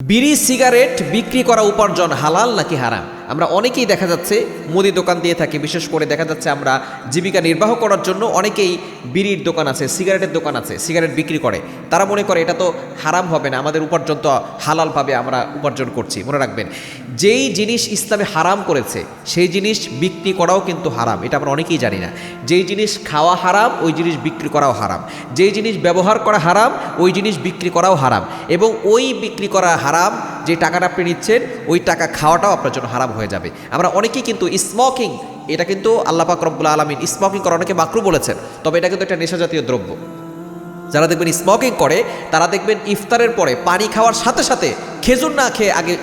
বিড়ি সিগারেট বিক্রি করা উপার্জন হালাল নাকি হারাম? আমরা অনেকেই দেখা যাচ্ছে মুদি দোকান দিয়ে থাকি, বিশেষ করে দেখা যাচ্ছে আমরা জীবিকা নির্বাহ করার জন্য অনেকেই বিড়ির দোকান আছে, সিগারেটের দোকান আছে, সিগারেট বিক্রি করে। তারা মনে করে এটা তো হারাম হবে না, আমাদের উপার্জন তো হালালভাবে আমরা উপার্জন করছি। মনে রাখবেন, যেই জিনিস ইসলামে হারাম করেছে সেই জিনিস বিক্রি করাও কিন্তু হারাম, এটা আমরা অনেকেই জানি না। যেই জিনিস খাওয়া হারাম ওই জিনিস বিক্রি করাও হারাম, যেই জিনিস ব্যবহার করা হারাম ওই জিনিস বিক্রি করাও হারাম, এবং ওই বিক্রি করা হারাম যে টাকাটা আপনি নিচ্ছেন ওই টাকা খাওয়াটাও আপনার জন্য হারাম হয়ে যাবে। আমরা অনেকেই কিন্তু স্মোকিং, এটা কিন্তু আল্লাহ পাক রব্বুল আলামিন স্মোকিং করা অনেকে মাকরু বলেছেন, তবে এটা কিন্তু একটা নেশাজাতীয় দ্রব্য। যারা দেখবেন স্মোকিং করে তারা দেখবেন ইফতারের পরে পানি খাওয়ার সাথে সাথে খেজুর না খেয়ে আগে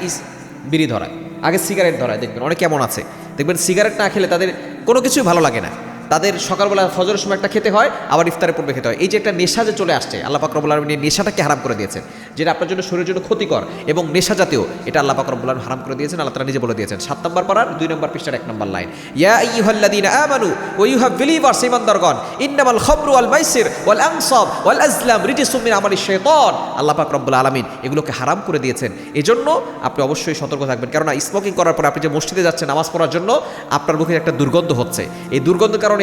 বিড়ি ধরায়, আগে সিগারেট ধরায়। দেখবেন অনেক কেমন আছে, দেখবেন সিগারেট না খেলে তাদের কোনো কিছুই ভালো লাগে না। তাদের সকালবেলা ফজরের সময় একটা খেতে হয়, আবার ইফতারের পূর্বে খেতে হয়। এই যে একটা নেশা যে চলে আসছে, আল্লাহ পাক রব্বুল আলামিন এই নেশাটাকে হারাম করে দিয়েছেন, যেটা আপনার জন্য শরীরের জন্য ক্ষতিকর এবং নেশা জাতীয়, এটা আল্লাহ পাক রব্বুল আলামিন হারাম করে দিয়েছেন। আল্লাহ তাআলা নিজে বলে দিয়েছেন 7 নম্বর পারার 2 নম্বর পৃষ্ঠার 1 নম্বর লাইন, ইয়া আইয়ুহাল্লাযীনা আমানু ওয়া ইউ হ্যাভ বিলিভার্স, ঈমানদারগণ, ইন্নামাল খামরু ওয়াল মাইসির ওয়াল আনসাব ওয়াল আজলাম রিজসুম মিন আমালিশ শাইতান। আল্লাহ পাক রব্বুল আলামিন এগুলোকে হারাম করে দিয়েছেন। এজন্য আপনি অবশ্যই সতর্ক থাকবেন, কারণ স্মোকিং করার পর আপনি যে মসজিদে যাচ্ছেন নামাজ পড়ার জন্য, আপনার মুখে একটা দুর্গন্ধ হচ্ছে। এই দুর্গন্ধের কারণে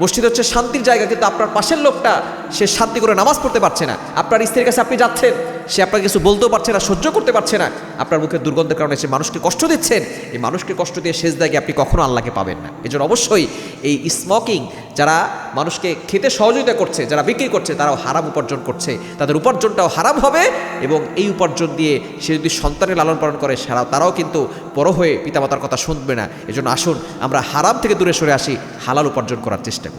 মসজিদ হচ্ছে শান্তির জায়গা, কিন্তু আপনার পাশের লোকটা সে শান্তি করে নামাজ পড়তে পারছে না। আপনার স্ত্রীর কাছে আপনি যাচ্ছেন, সে আপনাকে কিছু বলতেও পারছে না, সহ্য করতে পারছে না। আপনার মুখের দুর্গন্ধের কারণে সে মানুষকে কষ্ট দিচ্ছেন। এই মানুষকে কষ্ট দিয়ে শেষ দাগে আপনি কখনো আল্লাহকে পাবেন না। এজন্য অবশ্যই এই স্মোকিং যারা মানুষকে খেতে সহযোগিতা করছে, যারা বিক্রি করছে, তারাও হারাম উপার্জন করছে, তাদের উপার্জনটাও হারাম হবে। এবং এই উপার্জন দিয়ে সে যদি সন্তানের লালন পালন করে, তারাও কিন্তু বড় হয়ে পিতামাতার কথা শুনবে না। এজন্য আসুন আমরা হারাম থেকে দূরে সরে আসি, হালাল উপার্জন করার চেষ্টা করি।